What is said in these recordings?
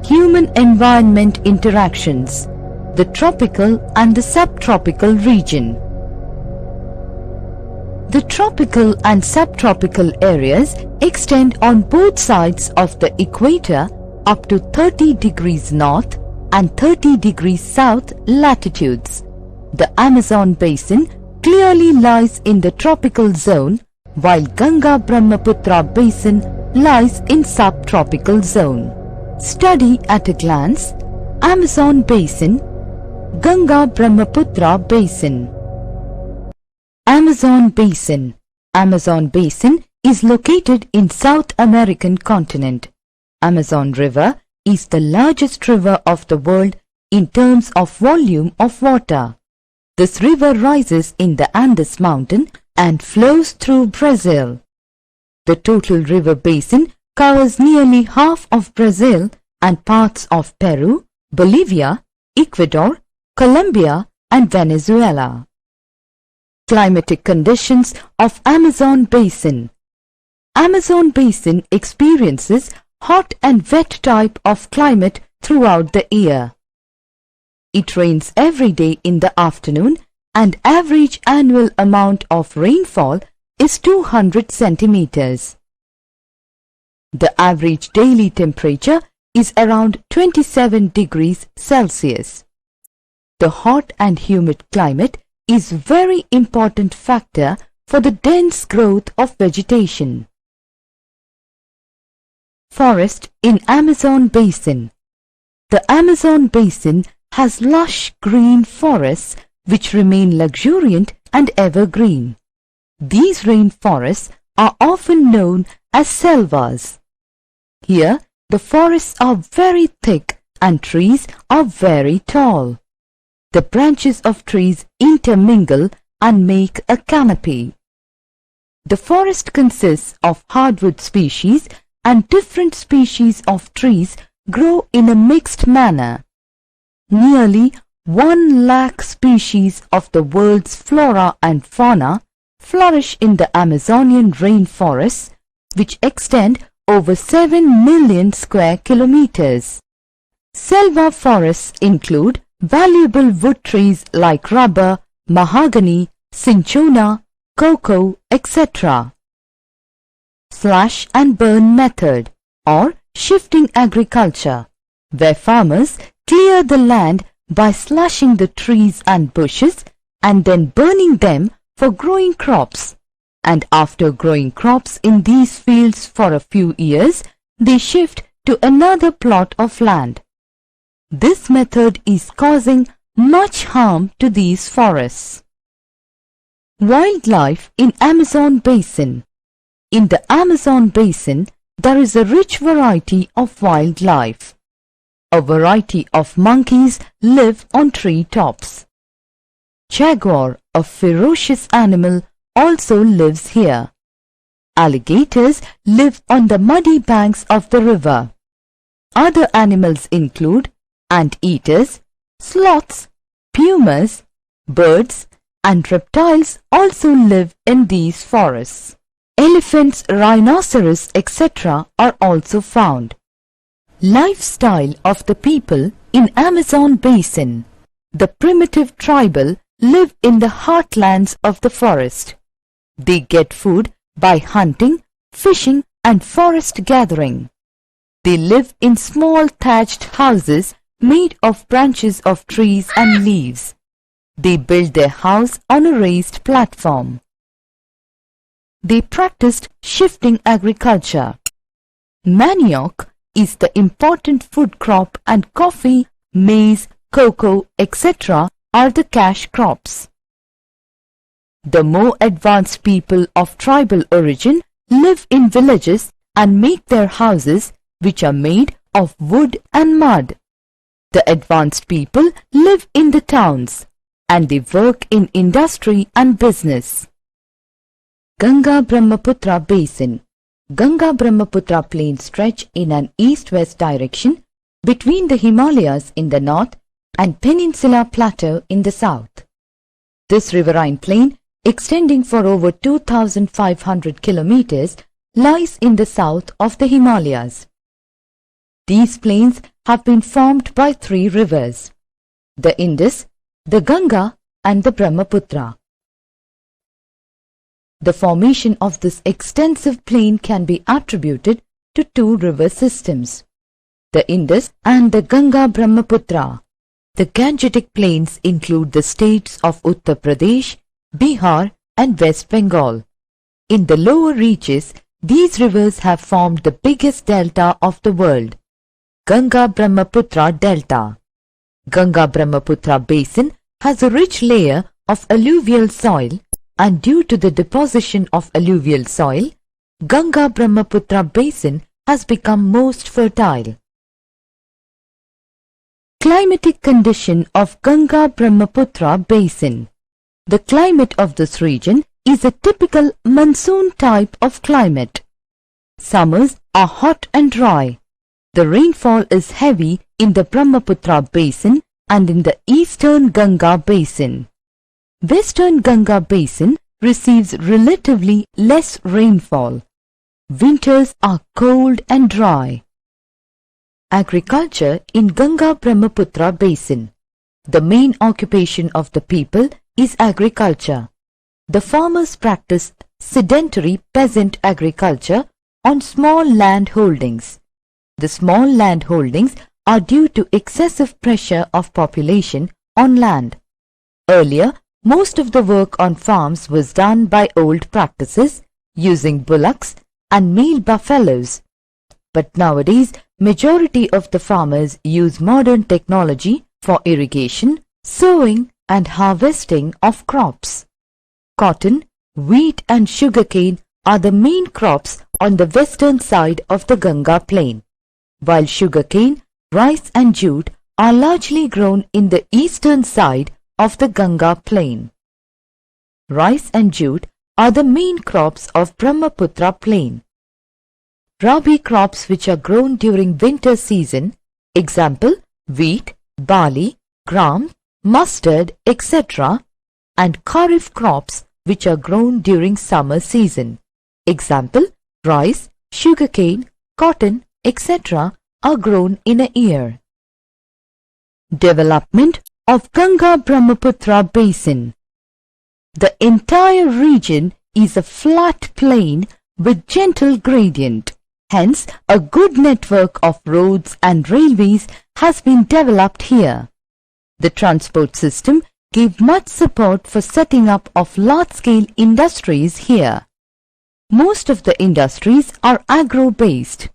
Human-environment interactions, the tropical and the subtropical region. The tropical and subtropical areas extend on both sides of the equator up to 30 degrees north and 30 degrees south latitudes. The Amazon basin clearly lies in the tropical zone, while Ganga-Brahmaputra basin lies in subtropical zone. Study at a glance: Amazon basin, Ganga-Brahmaputra basin. Amazon basin. Amazon basin is located in South American continent. Amazon River is the largest river of the world in terms of volume of water. This river rises in the Andes mountain and flows through Brazil. The total river basin covers nearly half of Brazil and parts of Peru, Bolivia, Ecuador, Colombia and Venezuela. Climatic conditions of Amazon basin. Amazon basin experiences hot and wet type of climate throughout the year. It rains every day in the afternoon and average annual amount of rainfall is 200 centimeters. The average daily temperature is around 27 degrees Celsius. The hot and humid climate is very important factor for the dense growth of vegetation. Forest in Amazon basin. The Amazon basin has lush green forests which remain luxuriant and evergreen. These rainforests are often known as selvas. Here, the forests are very thick and trees are very tall. The branches of trees intermingle and make a canopy. The forest consists of hardwood species and different species of trees grow in a mixed manner. Nearly 1 lakh species of the world's flora and fauna flourish in the Amazonian rainforests, which extend over 7 million square kilometers. Selva forests include valuable wood trees like rubber, mahogany, cinchona, cocoa, etc. Slash and burn method or shifting agriculture, where farmers clear the land by slashing the trees and bushes and then burning them for growing crops. And after growing crops in these fields for a few years, they shift to another plot of land. This method is causing much harm to these forests. Wildlife in Amazon basin. In the Amazon basin, there is a rich variety of wildlife. A variety of monkeys live on tree tops. Jaguar, a ferocious animal, also lives here. Alligators live on the muddy banks of the river. Other animals include anteaters, sloths, pumas, birds, and reptiles also live in these forests. Elephants, rhinoceros, etc. are also found. Lifestyle of the people in Amazon basin. The primitive tribal live in the heartlands of the forest. They get food by hunting, fishing and forest gathering. They live in small thatched houses made of branches of trees and leaves. They build their house on a raised platform. They practiced shifting agriculture. Manioc is the important food crop and coffee, maize, cocoa, etc. are the cash crops. The more advanced people of tribal origin live in villages and make their houses, which are made of wood and mud. The advanced people live in the towns and they work in industry and business. Ganga-Brahmaputra basin. Ganga-Brahmaputra plains stretch in an east-west direction between the Himalayas in the north and Peninsula Plateau in the south. This riverine plain, extending for over 2,500 kilometers, lies in the south of the Himalayas. These plains have been formed by three rivers: the Indus, the Ganga and the Brahmaputra. The formation of this extensive plain can be attributed to two river systems, the Indus and the Ganga-Brahmaputra. The Gangetic plains include the states of Uttar Pradesh, Bihar and West Bengal. In the lower reaches, these rivers have formed the biggest delta of the world, Ganga-Brahmaputra Delta. Ganga-Brahmaputra basin has a rich layer of alluvial soil, and due to the deposition of alluvial soil, Ganga-Brahmaputra basin has become most fertile. Climatic condition of Ganga-Brahmaputra basin. The climate of this region is a typical monsoon type of climate. Summers are hot and dry. The rainfall is heavy in the Brahmaputra basin and in the eastern Ganga basin. Western Ganga basin receives relatively less rainfall. Winters are cold and dry. Agriculture in Ganga-Brahmaputra basin. The main occupation of the people is agriculture. The farmers practice sedentary peasant agriculture on small land holdings. The small land holdings are due to excessive pressure of population on land. Earlier, most of the work on farms was done by old practices using bullocks and male buffaloes. But nowadays, majority of the farmers use modern technology for irrigation, sowing and harvesting of crops. Cotton, wheat and sugarcane are the main crops on the western side of the Ganga plain, while sugarcane, rice and jute are largely grown in the eastern side of the Ganga plain. Rice and jute are the main crops of Brahmaputra plain. Rabi crops which are grown during winter season, example wheat, barley, gram, mustard, etc., and kharif crops which are grown during summer season, example rice, sugarcane, cotton, etc., are grown in a year. Development of Ganga-Brahmaputra basin. The entire region is a flat plain with gentle gradient. Hence, a good network of roads and railways has been developed here. The transport system gave much support for setting up of large-scale industries here. Most of the industries are agro-based.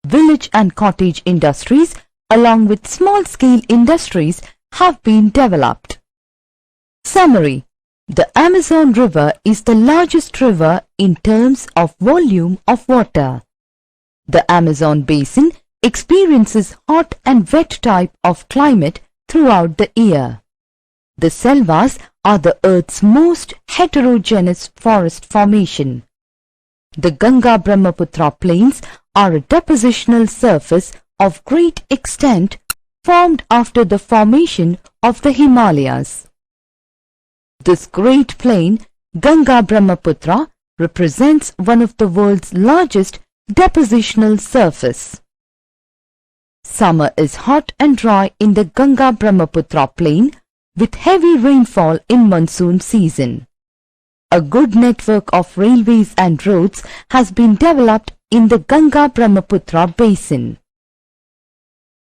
Village and cottage industries along with small-scale industries have been developed. Summary. The Amazon River is the largest river in terms of volume of water. The Amazon basin experiences hot and wet type of climate throughout the year. The selvas are the earth's most heterogeneous forest formation. The Ganga-Brahmaputra plains are a depositional surface of great extent formed after the formation of the Himalayas. This great plain, Ganga-Brahmaputra, represents one of the world's largest depositional surface. Summer is hot and dry in the Ganga-Brahmaputra plain with heavy rainfall in monsoon season. A good network of railways and roads has been developed in the Ganga-Brahmaputra basin.